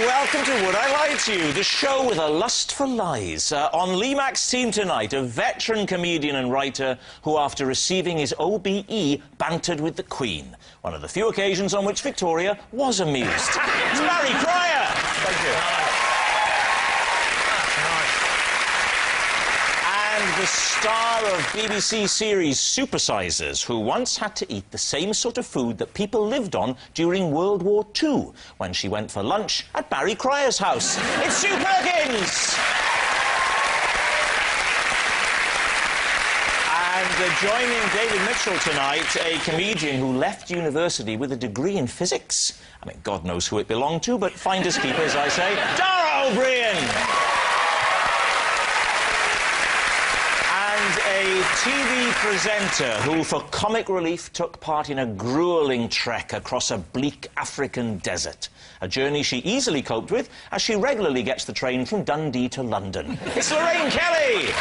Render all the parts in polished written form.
welcome to Would I Lie to You, the show with a lust for lies. On Lee Mack's team tonight, a veteran comedian and writer who, after receiving his OBE, bantered with the Queen. One of the few occasions on which Victoria was amused. It's Barry Cryer! Thank you. And the star of BBC series Supersizers, who once had to eat the same sort of food that people lived on during World War II, when she went for lunch at Barry Cryer's house. It's Sue Perkins! And joining David Mitchell tonight, a comedian who left university with a degree in physics. I mean, God knows who it belonged to, but finders keepers, I say. Dara Briain! And a TV presenter who, for comic relief, took part in a gruelling trek across a bleak African desert. A journey she easily coped with, as she regularly gets the train from Dundee to London. It's Lorraine Kelly!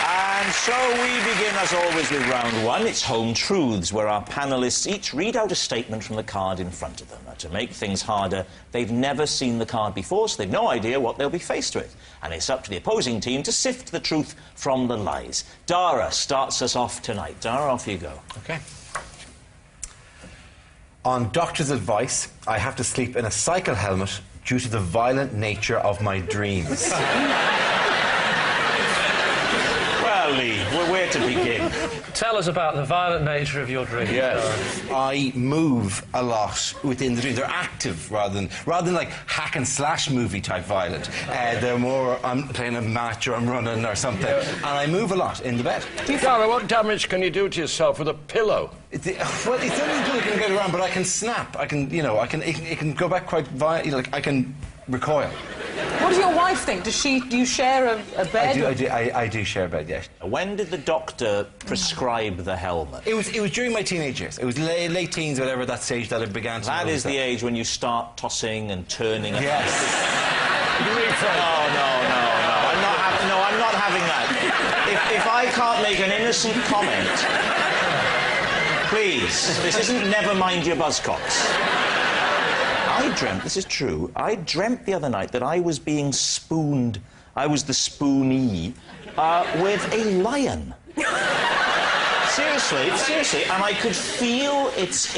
And so we begin, as always, with round one. It's Home Truths, where our panellists each read out a statement from the card in front of them. Now, to make things harder, they've never seen the card before, so they've no idea what they'll be faced with. And it's up to the opposing team to sift the truth from the lies. Dara starts us off tonight. Dara, off you go. OK. On doctor's advice, I have to sleep in a cycle helmet due to the violent nature of my dreams. Lee, where to begin? Tell us about the violent nature of your dreams. Yes. I move a lot within the dream. They're active rather than like hack and slash movie type violent. They're more, I'm playing a match or I'm running or something. And I move a lot in the bed. Dara, what damage can you do to yourself with a pillow? Well, it's only you can get around, but I can snap. I can, you know, it can go back quite violent. Like, I can recoil. What does your wife think? Do you share a bed? I do share a bed, yes. When did the doctor prescribe the helmet? It was during my teenage years. It was late teens, whatever, that stage that it began to... That is the age when you start tossing and turning. Yes. I'm not having that. If I can't make an innocent comment, please, this isn't Never Mind Your Buzzcocks. I dreamt, this is true, I dreamt the other night that I was being spooned, I was the spoonee, with a lion. Seriously, and I could feel its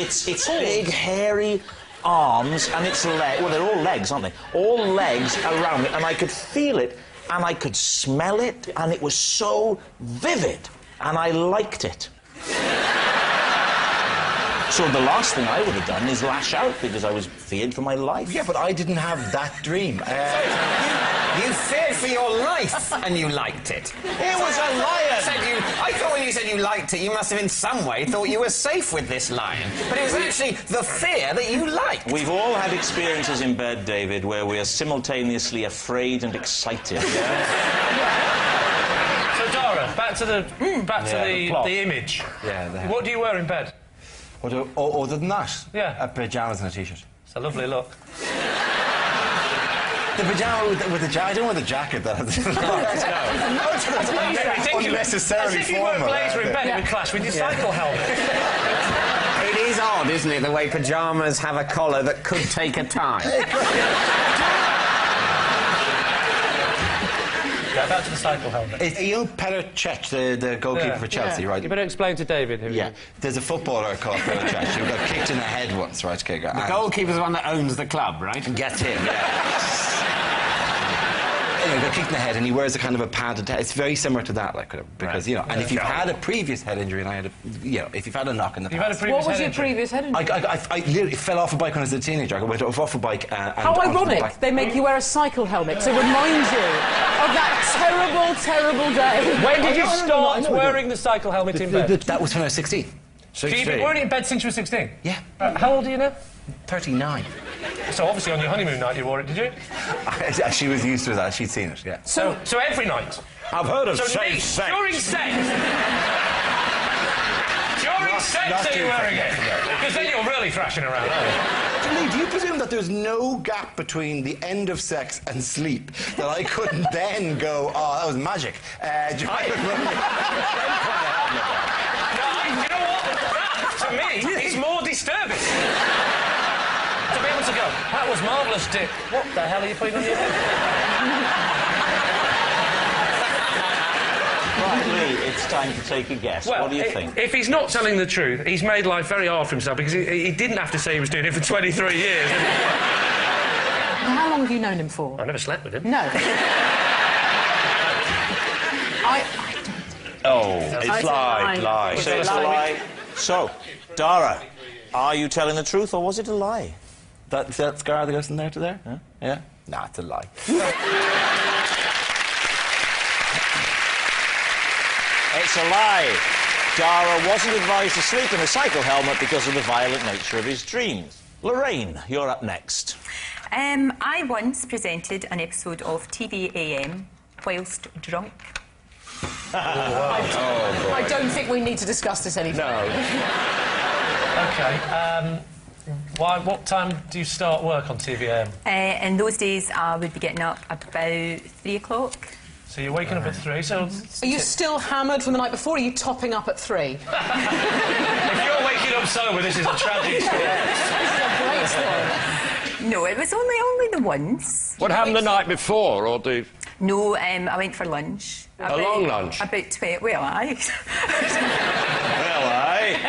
big, hairy arms and its legs, well, they're all legs, aren't they? All legs around me, and I could feel it, and I could smell it, and it was so vivid, and I liked it. So the last thing I would have done is lash out because I was feared for my life. Yeah, but I didn't have that dream. You feared for your life and you liked it. It was a lion! I thought when you said you liked it, you must have in some way thought you were safe with this lion. But it was actually the fear that you liked. We've all had experiences in bed, David, where we are simultaneously afraid and excited, yeah? So, Dara, back to the image. Yeah. What do you wear in bed? Other than that? Yeah. Pyjamas and a T-shirt. It's a lovely look. The pyjama with the jacket. I don't want the jacket that has unnecessarily As if you wore a blazer in bed, it would clash with your cycle helmet. It is odd, isn't it, the way pyjamas have a collar that could take a tie. Back to the cycle helmet. You know Petr Cech, the goalkeeper for Chelsea, right? You better explain to David who he is. There's a footballer called Petr Cech who got kicked in the head once, right? The goalkeeper's the one that owns the club, right? Get him, yeah. Anyway, got kicked in the head, and he wears a kind of a padded head. It's very similar to that, like, because, you know, and if you've had a previous head injury, and I had a, you know, if you've had a knock in the past... What was your previous head injury? I literally fell off a bike when I was a teenager. I went off a bike and... How ironic they make you wear a cycle helmet to remind you of that terrible day. When did you start wearing the cycle helmet in bed? That was when I was 16. So you've been wearing it in bed since you were 16? Yeah. How old are you now? 39. So obviously on your honeymoon night you wore it, did you? She was used to that. She'd seen it, yeah. So every night? I've heard of safe sex. During sex? During sex are you wearing it? Because then you're really thrashing around, aren't you? Do you presume that there's no gap between the end of sex and sleep that I couldn't then go, oh, that was magic? You know what? To To me, it's more disturbing. To be able to go, that was marvellous, Dick. What the hell are you putting on your head? Right, Lee, it's time to take a guess. Well, what do you think? If he's not telling the truth, he's made life very hard for himself because he didn't have to say he was doing it for 23 years. How long have you known him for? I never slept with him. No. It's lie. Say it's a lie. So, Dara, are you telling the truth or was it a lie? That scar that goes from there to there? Huh? Yeah? Nah, it's a lie. It's a lie. Dara wasn't advised to sleep in a cycle helmet because of the violent nature of his dreams. Lorraine, you're up next. I once presented an episode of TV AM whilst drunk. I don't think we need to discuss this any further. OK. What time do you start work on TVM? In those days, I would be getting up about 3 o'clock. So you're waking up at 3, so... Are you still hammered from the night before, or are you topping up at 3? If you're waking up sober, this is a tragic story. This is a great story. No, it was only the once. What happened the night before, or the... No, I went for lunch. A long lunch? About 12... Well, aye. Well, aye.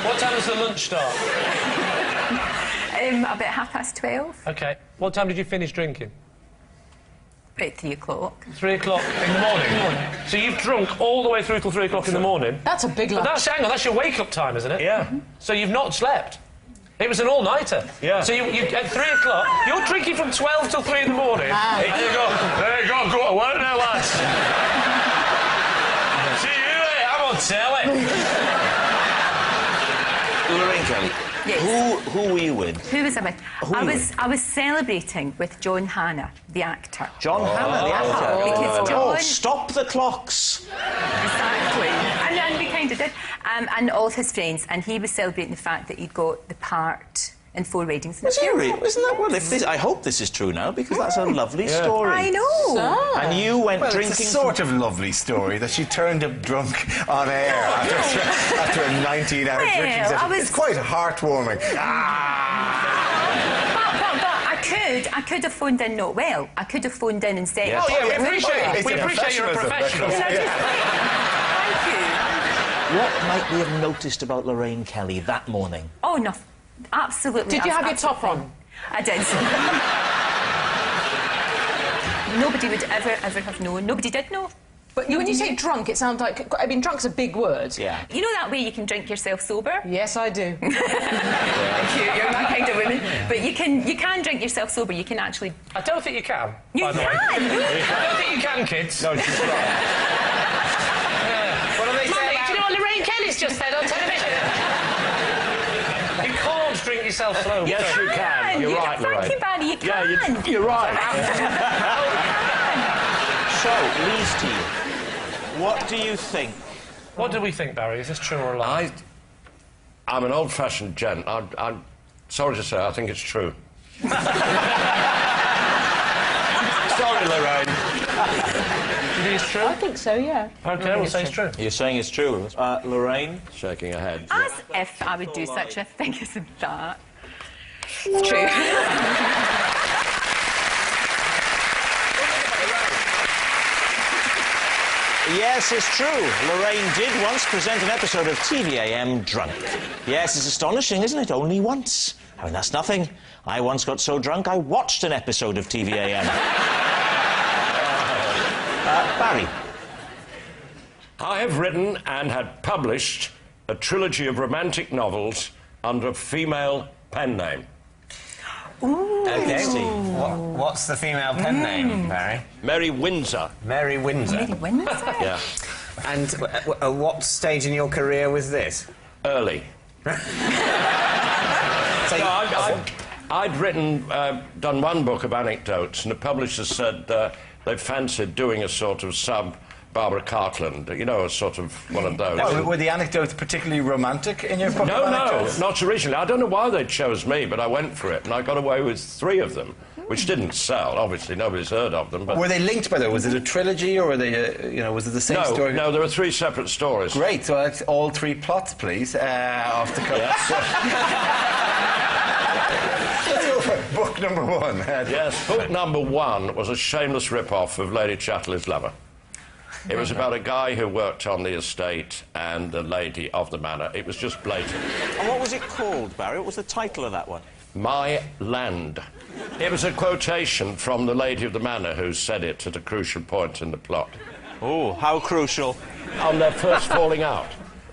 What time does the lunch start? About 12:30. OK. What time did you finish drinking? About 3 o'clock. 3 o'clock in the morning? So you've drunk all the way through till 3 o'clock in the morning? That's a big lunch. Hang on, that's your wake-up time, isn't it? Yeah. So you've not slept? It was an all-nighter? Yeah. So you at 3 o'clock, you're drinking from 12 till 3 in the morning, and you go to work now, lads. See you later, I'm on telly. Lorraine Kelly, Yes. who were you with? Who was I with? I was celebrating with John Hannah, the actor. John Hannah, the actor. Because John... Stop the clocks. Exactly. And we kind of did. And all of his friends, and he was celebrating the fact that he'd got the part in 4 Weddings. Was he really? Isn't that well? I hope this is true now because that's a lovely story. I know. And you went drinking. It's a sort of lovely story that she turned up drunk on air after a 19-hour drinking session. It's quite heartwarming. But I could have phoned in not well. I could have phoned in and said... Yes. Oh, yeah, we appreciate you're a professional. Thank you. What might we have noticed about Lorraine Kelly that morning? Oh, no. Absolutely. Did you have your top on? I did. Nobody would ever have known. Nobody did know. But when you say drunk, it sounds like... I mean, drunk's a big word. Yeah. You know that way you can drink yourself sober? Yes, I do. Thank you. You're that kind of woman. But you can drink yourself sober. You can actually... I don't think you can, You by the way. can! I don't think you can, kids. No, she's not. What do they say Mummy, about... do you know what Lorraine Kelly's just said on television? You can't drink yourself slow. Yes, you can. You're right, Lorraine. Thank you, Barry, you can. Yeah, you're right. So, Lee's team, what do you think? What do we think, Barry? Is this true or a lie? I'm an old-fashioned gent. I'm sorry to say, I think it's true. Sorry, Lorraine. You think it's true? I think so, yeah. OK, we'll say it's true. You're saying it's true. Lorraine? Shaking her head. As if I would do such a thing as that. It's true. Yes, it's true. Lorraine did once present an episode of TVAM drunk. Yes, it's astonishing, isn't it? Only once. I mean, that's nothing. I once got so drunk I watched an episode of TVAM. Barry? I have written and had published a trilogy of romantic novels under a female pen name. Ooh. OK. What's the female pen name, Barry? Mary Windsor. Mary Windsor. Mary Windsor. Yeah. And what stage in your career was this? Early. So I'd written, done one book of anecdotes, and the publisher said they fancied doing a sort of Barbara Cartland, you know, a sort of one of those. Were the anecdotes particularly romantic in your book? No, not originally. I don't know why they chose me, but I went for it, and I got away with 3 of them. which didn't sell. Obviously, nobody's heard of them. But Were they linked, by the way? Was it a trilogy, or were they, you know, was it the same story? No, there were 3 separate stories. Great, so that's all 3 plots, please, off the cuff. Yes. Let's go for book number 1. Yes, book number 1 was a shameless rip-off of Lady Chatterley's Lover. It was about a guy who worked on the estate and the lady of the manor. It was just blatant. And what was it called, Barry? What was the title of that one? My Land. It was a quotation from the lady of the manor who said it at a crucial point in the plot. Oh, how crucial. On their first falling out.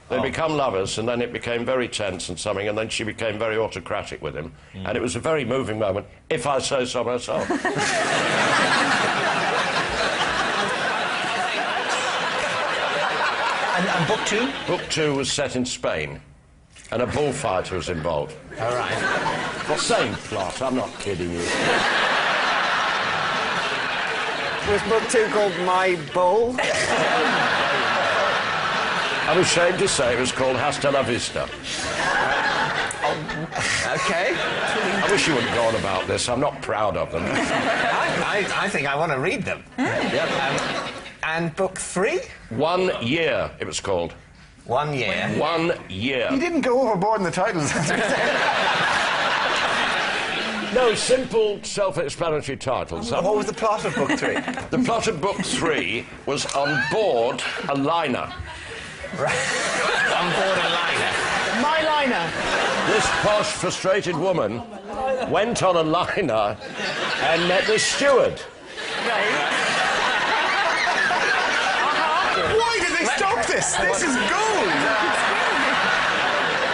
They become lovers, and then it became very tense and something, and then she became very autocratic with him. And it was a very moving moment, if I say so myself. And book 2? Book 2 was set in Spain, and a bullfighter was involved. All right. The same plot, I'm not kidding you. Was book 2 called My Bull? I'm ashamed to say it was called Hasta la Vista. OK. I wish you wouldn't go on about this. I'm not proud of them. I think I want to read them. Yep. And book 3? 1 Year, it was called. 1 year. 1 year. You didn't go overboard in the titles. No, simple, self-explanatory titles. What was the plot of book 3? The plot of book 3 was on board a liner. On board a liner. My liner. This posh, frustrated woman went on a liner and met the steward. Why did they stop this? This is gold!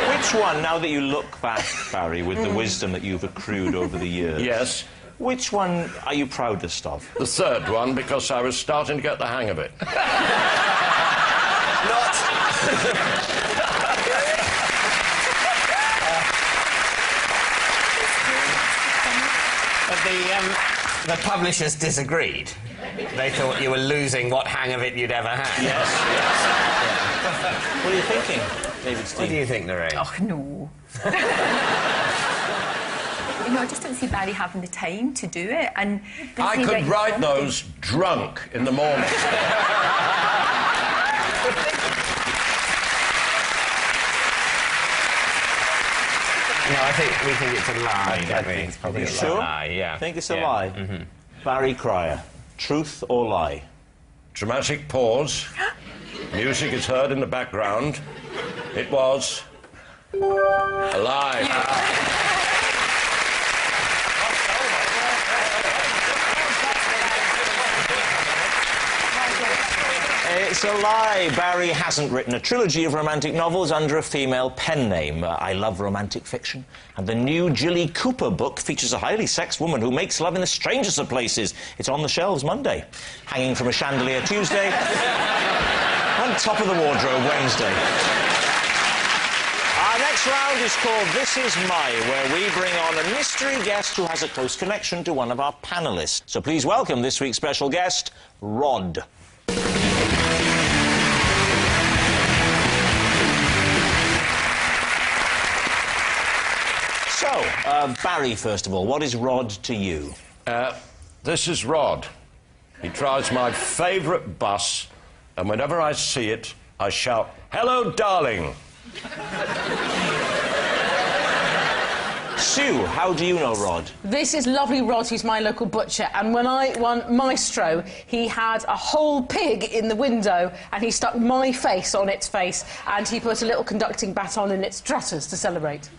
Which one, now that you look back, Barry, with the wisdom that you've accrued over the years... Yes. Which one are you proudest of? The third one, because I was starting to get the hang of it. But the publishers disagreed. They thought you were losing what hang of it you'd ever had. Yes. What are you thinking, David Steve? What do you think, Lorraine? Oh, no. You know, I just don't see Barry having the time to do it. And I could write those drunk in the morning. No, we think it's a lie, don't we? It's probably a Sure? lie, yeah. Think it's a lie? Mm-hmm. Barry Cryer, truth or lie? Dramatic pause. Music is heard in the background. It was a lie. It's a lie. Barry hasn't written a trilogy of romantic novels under a female pen name. I love romantic fiction. And the new Jilly Cooper book features a highly sexed woman who makes love in the strangest of places. It's on the shelves Monday, hanging from a chandelier Tuesday, on top of the wardrobe Wednesday. Our next round is called This Is My, where we bring on a mystery guest who has a close connection to one of our panellists. So please welcome this week's special guest, Rod. So, Barry, first of all, what is Rod to you? This is Rod. He drives my favourite bus, and whenever I see it, I shout, "Hello, darling!" Sue, how do you know Rod? This is lovely Rod, who's my local butcher, and when I won Maestro, he had a whole pig in the window, and he stuck my face on its face, and he put a little conducting baton in its trotters to celebrate.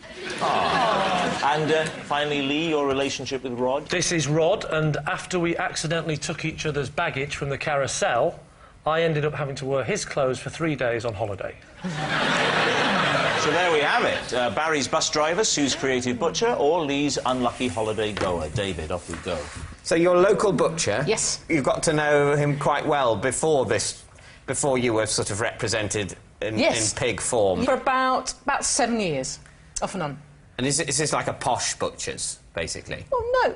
And finally, Lee, your relationship with Rod? This is Rod, and after we accidentally took each other's baggage from the carousel, I ended up having to wear his clothes for 3 days on holiday. So there we have it. Barry's bus driver, Sue's creative butcher, or Lee's unlucky holiday goer. David, off we go. So your local butcher... Yes. You got to know him quite well before you were sort of represented in pig form. For about 7 years, off and on. And is this like a posh butcher's, basically? Well, no.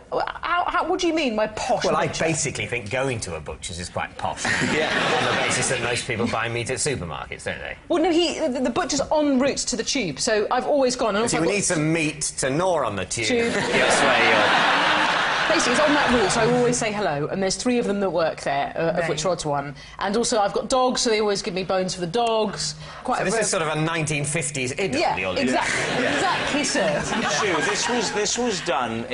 What do you mean by posh Well, butcher? I basically think going to a butcher's is quite posh. Yeah. On the basis that most people buy meat at supermarkets, don't they? Well, no, the butcher's en route to the tube, so I've always gone... And So we need some meat to gnaw on the tube. Tube. That's where basically, it's on that route, so I always say hello, and there's 3 of them that work there, of which Rod's one. And also, I've got dogs, so they always give me bones for the dogs. So this is sort of a 1950s idiom, Yeah, the Ollie. exactly. Exactly, sir. Stu, this was done,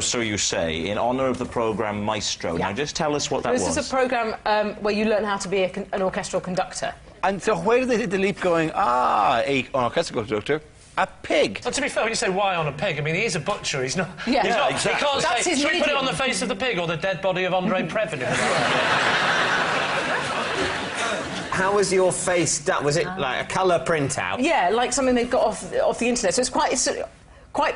so you say, in honour of the programme Maestro. Yeah. Now, just tell us what that was. This is a programme where you learn how to be an orchestral conductor. And so where did they hit the leap going, an orchestral conductor, a pig? Well, to be fair, when you say why on a pig, I mean, he is a butcher. He's not... Yeah, he's not, exactly. He can't That's say, his should we put it medium. on the face of the pig or the dead body of Andre Previn? How was your face done? Was it like a colour printout? Yeah, like something they've got off the internet, so it's quite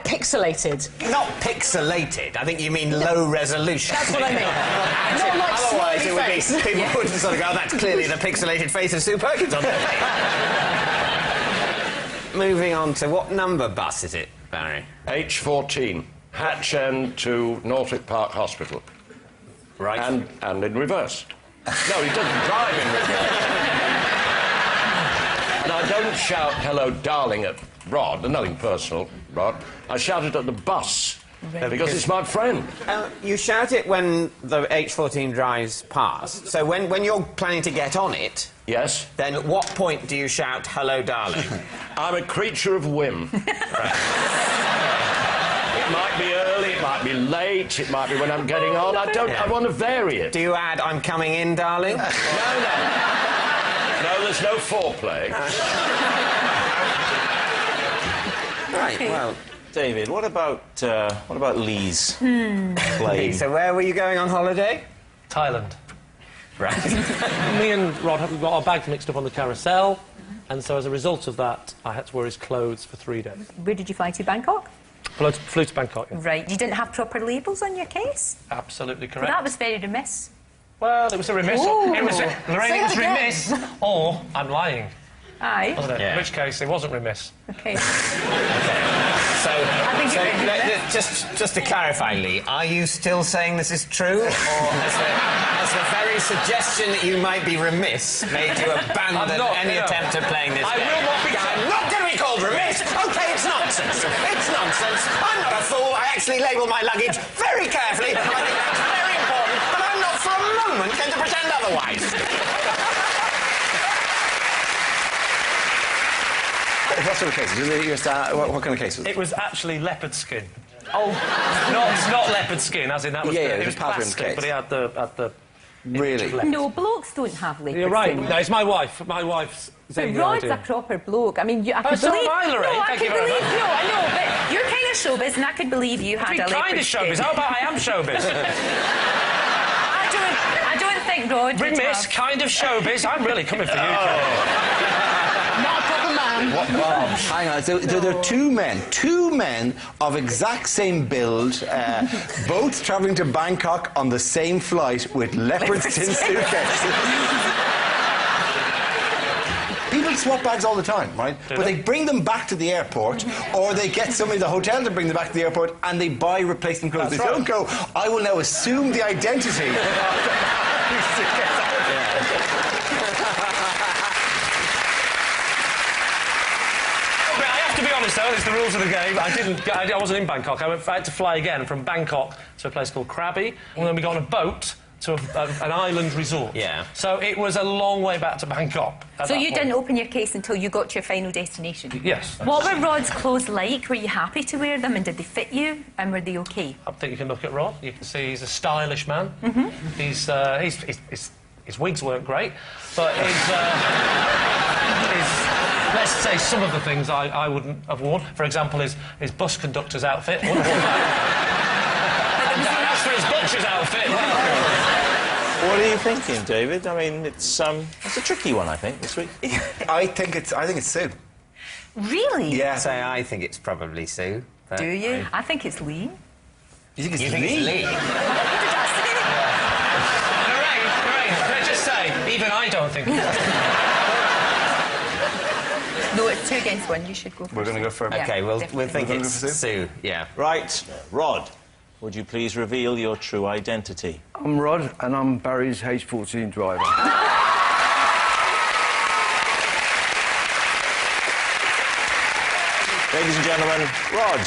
pixelated. Not pixelated. I think you mean low resolution. That's what I mean. Not like otherwise, smiley it would face. be people would sort of go, oh, that's clearly the pixelated face of Sue Perkins on their face. Moving on to what number bus is it, Barry? H14, Hatch End to Norfolk Park Hospital. Right. And in reverse. No, he doesn't drive in reverse. And I don't shout hello, darling, at Rod. Nothing personal, Rod. I shout it at the bus. Because it's my friend. You shout it when the H14 drives past. So when you're planning to get on it, Yes. then at what point do you shout, hello, darling? I'm a creature of whim. It might be early, it might be late, it might be when I'm getting on. I want to vary it. Do you add, I'm coming in, darling? No, there's no foreplay. Right, well... David, what about Lee's playing? So where were you going on holiday? Thailand. Right. Me and Rod we got our bags mixed up on the carousel, and so as a result of that, I had to wear his clothes for 3 days. Where did you fly to? Bangkok? Flew to Bangkok, yeah. Right. You didn't have proper labels on your case? Absolutely Well, correct. that was very remiss. Well, it was a remiss. Ooh. It was Lorraine, Say it was that again. remiss, or I'm lying. Aye. Wasn't it? Yeah. In which case, it wasn't remiss. Okay. So, think you're ready for just to clarify, Lee, are you still saying this is true, or has the very suggestion that you might be remiss made you abandon any attempt at playing this I game? will not be... I'm not going to be called remiss! OK, it's nonsense! It's nonsense! I'm not a fool! I actually label my luggage very carefully, and I think that's very important, but I'm not for a moment going to pretend otherwise. What sort of cases? What kind of cases? It was actually leopard skin. Oh, not leopard skin, as in that was... Yeah, it it was was powder in the plastic, case. but he had the Really? No, blokes don't have leopard You're right. skin. No, it's my wife. My wife's... But Rod's a proper bloke. I mean, I could so believe... am I, Lorraine. No, I Thank could you very believe... much. No, I know, but you're kind of showbiz, and I could believe you had a leopard kind of skin. showbiz. How about I am showbiz? I don't think Rod would Remiss, have... kind of showbiz. I'm really coming for you. Not a proper man. Hang on, so there are two men of exact same build, both travelling to Bangkok on the same flight with leopard skin suitcases. People swap bags all the time, right? But they bring them back to the airport, or they get somebody at the hotel to bring them back to the airport, and they buy replacement clothes. That's They right. don't go, I will now assume the identity. But I have to be honest, though, it's the rules of the game. I wasn't in Bangkok. I had to fly again from Bangkok to a place called Krabi, and then we got on a boat to an island resort. Yeah. So it was a long way back to Bangkok. So you didn't open your case until you got to your final destination? Yes. What were Rod's clothes like? Were you happy to wear them, and did they fit you, and were they OK? I think you can look at Rod. You can see he's a stylish man. His wigs weren't great, but let's say some of the things I wouldn't have worn. For example, his bus conductor's outfit. I wouldn't have worn that. And as for his butcher's outfit... What are you thinking, David? I mean, it's a tricky one, I think, this week. I think it's Sue. Really? Yeah. Say, I think it's probably Sue. but Do you? I think it's Lee. You think it's You think it's Lee? Lorraine, can I just say, even I don't think No, it's 2 against 1. You should go first. We're going to go for... Yeah. OK, we'll definitely. think We're gonna it's go for Sue. Yeah. Right, Rod, would you please reveal your true identity? I'm Rod, and I'm Barry's H14 driver. Ladies and gentlemen, Rod.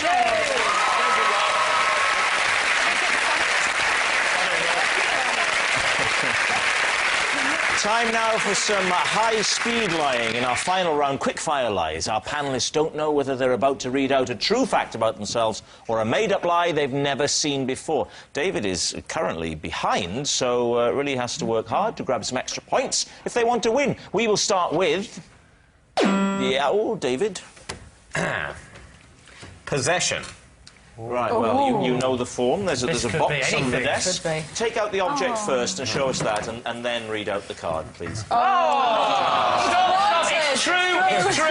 Time now for some high-speed lying. In our final round, quick-fire lies. Our panellists don't know whether they're about to read out a true fact about themselves or a made-up lie they've never seen before. David is currently behind, so really has to work hard to grab some extra points if they want to win. We will start with... Yeah, oh, David. Possession. Right, well, you know the form. There's a box on the desk. Could be. Take out the object first and show us that, and then read out the card, please. Stop! It's true! It's true!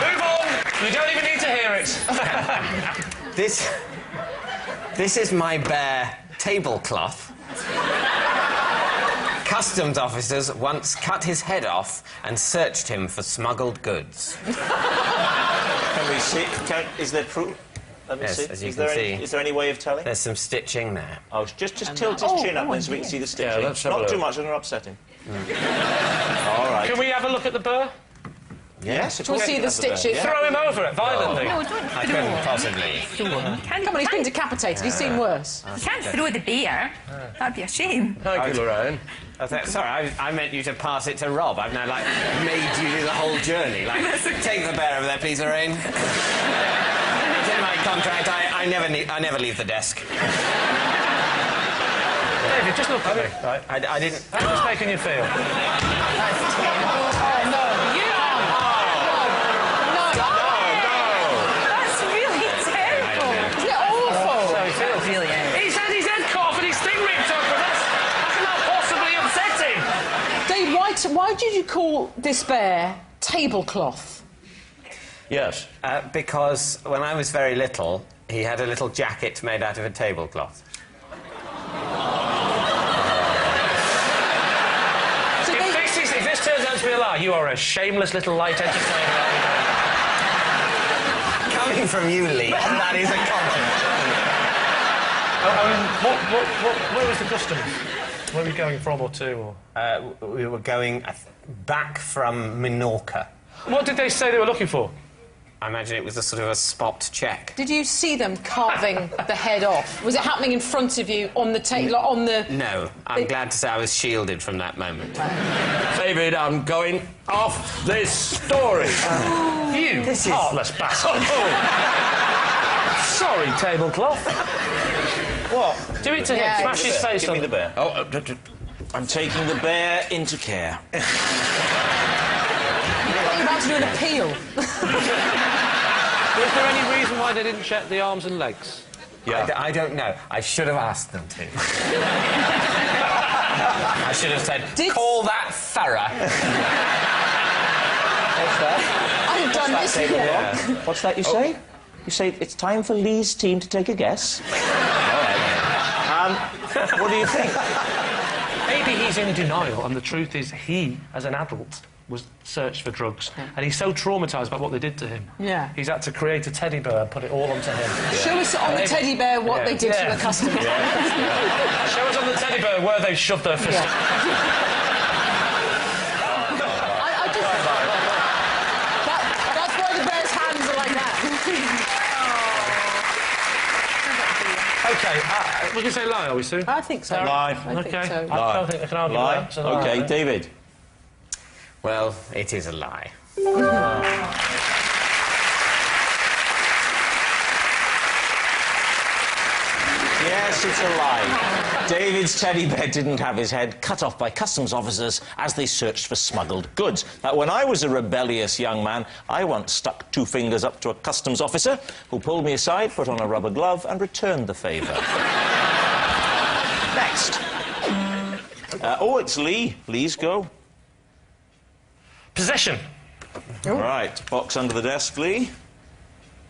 Move on! We don't even need to hear it. This is my bare tablecloth. Customs officers once cut his head off and searched him for smuggled goods. Can we see? Is there proof? Let me Yes, see. as you Is can there see. Is there any way of telling? There's some stitching there. Oh, just tilt his chin up then so we can see the stitching. let's have a Not look. too much, and upset him. All right. Can we have a look at the burr? Yes, of We'll course see you the can have bear, stitching. yeah. Throw him over it violently. No, don't I couldn't possibly. Come on, he's been decapitated. He's seen worse. You can't throw the bear. That'd be a shame. Thank you, Lorraine. Sorry, I meant you to pass it to Rob. I've now, made you do the whole journey. Take the bear over there, please, Lorraine. It's in my contract. I never leave the desk. David, just look at me. Right. I didn't... How's this making you feel? That's really terrible. Isn't it awful? So he feels. Really is. He's had his head cut off and his thing ripped off, but that's not possibly upsetting. Dave, why did you call this bear tablecloth? Yes. Because when I was very little, he had a little jacket made out of a tablecloth. So If this turns out to be a lie, you are a shameless little light entertainer. Coming from you, Lee, that is a compliment. Where was the customs? Where were we going from or to? Or? We were going back from Minorca. What did they say they were looking for? I imagine it was a sort of a spot check. Did you see them carving the head off? Was it happening in front of you on the table, on the... No, I'm glad to say I was shielded from that moment. David, I'm going off this story. You heartless bastard. Sorry, tablecloth. What? Do it to him. Yeah, Smash his face Give me on the bear. Oh, I'm taking the bear into care. You're about to do an appeal. Was there any reason why they didn't check the arms and legs? Yeah. I don't know. I should have asked them to. I should have said, call that thorough. What's that? I've done this before. What's that you say? You say it's time for Lee's team to take a guess? All right. What do you think? Maybe he's in denial, and the truth is he, as an adult, was searched for drugs, and he's so traumatised by what they did to him. Yeah. He's had to create a teddy bear and put it all onto him. Show us on the teddy bear what they did to the customer. Show us on the teddy bear where they shoved their fist. I just... That's why the bear's hands are like that. OK, we can say lie, are we, Sue? I think so. Lie. I think OK. so. I don't think I can argue Lie. that. It's a lie. OK, David. Well, it is a lie. Yes, it's a lie. David's teddy bear didn't have his head cut off by customs officers as they searched for smuggled goods. Now, when I was a rebellious young man, I once stuck 2 fingers up to a customs officer who pulled me aside, put on a rubber glove and returned the favour. Next. Oh, it's Lee. Lee's go. Possession. Right, box under the desk, Lee.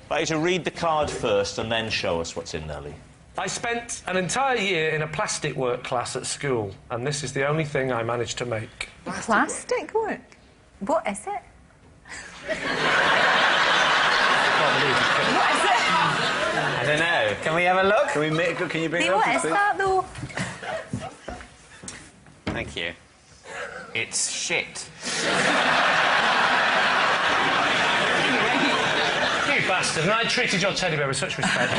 I'd like you to read the card first and then show us what's in there, Lee. I spent an entire year in a plastic work class at school, and this is the only thing I managed to make. Plastic work? What is it? What is it? I don't know. Can we have a look? Can you bring Hey, it up? what is that, though? Thank you. It's shit. You bastard, and I treated your teddy bear with such respect.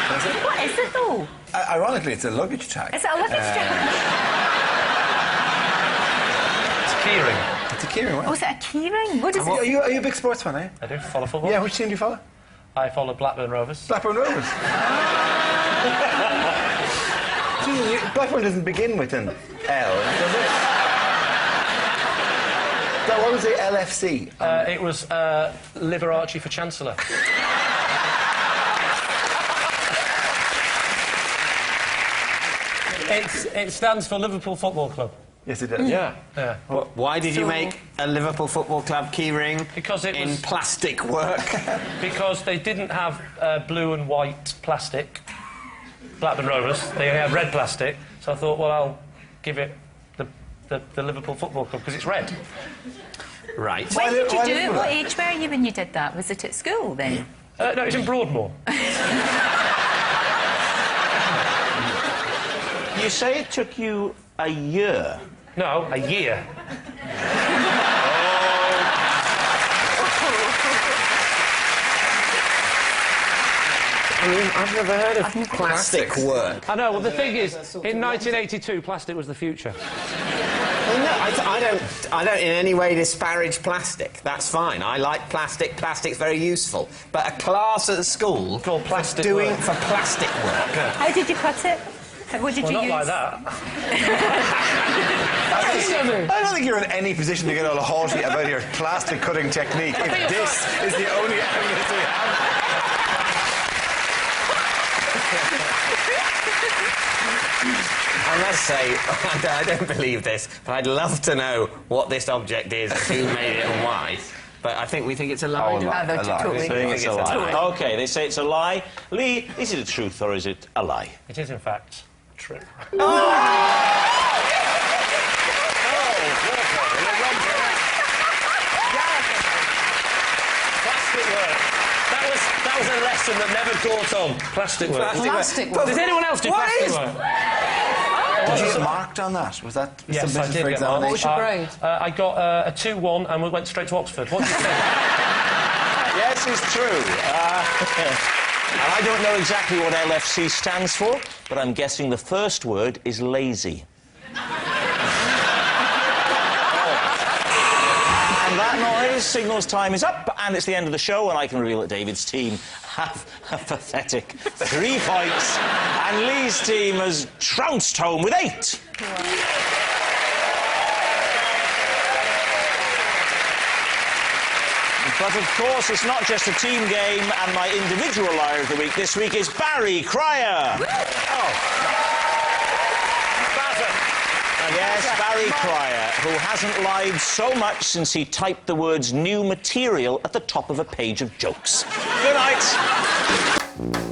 What is it, though? Ironically, it's a luggage tag. Is it a luggage tag? It's a keyring. It's a keyring, Oh, is it a keyring? What is it? Are you a big sports fan, eh? I do follow football. Yeah, which team do you follow? I follow Blackburn Rovers. Blackburn Rovers. Blackburn doesn't begin with an L, does it? So what was the LFC? It was Liberace for Chancellor. It stands for Liverpool Football Club. Yes, it does. Yeah. Why did you make a Liverpool Football Club keyring Because it in was- plastic work? Because they didn't have blue and white plastic. Blackburn Rovers. They only had red plastic. So I thought, well, I'll give it the Liverpool Football Club because it's red. Right. When did you why do did it? you What do age were you when you did that? Was it at school then? No, it's in Broadmoor. You say it took you a year. No, a year. I mean, I've never heard of plastic work. I know, well, the thing is, in 1982, plastic was the future. Well, no, I don't in any way disparage plastic. That's fine. I like plastic. Plastic's very useful. But a class at school Called plastic doing work. for plastic work. How did you cut it? What did Well, you not use? like that. I don't think you're in any position to get all haughty about your plastic cutting technique if this is the only evidence we have. I must say, I don't believe this, but I'd love to know what this object is, who made it and why. But I think we think it's a lie. Oh, a lie. Oh, no, A lie. totally. Saying it's a lie. Totally. OK, they say it's a lie. Lee, is it a truth or is it a lie? It is, in fact, true. Plastic work. That was a lesson that never caught on. Plastic work. Plastic work. Does anyone else do plastic work? Did you get marked on that? Was that Yes, I submitted did for get marked. What was your grade? I got a 2-1 and we went straight to Oxford. What do you think? Yes, it's true. And I don't know exactly what LFC stands for, but I'm guessing the first word is lazy. And that noise signals time is up, and it's the end of the show, and I can reveal that David's team have a pathetic 3 points, and Lee's team has trounced home with 8. But of course, it's not just a team game, and my individual liar of the week this week is Barry Cryer. Yes, Barry Cryer, who hasn't lied so much since he typed the words new material at the top of a page of jokes. Good night.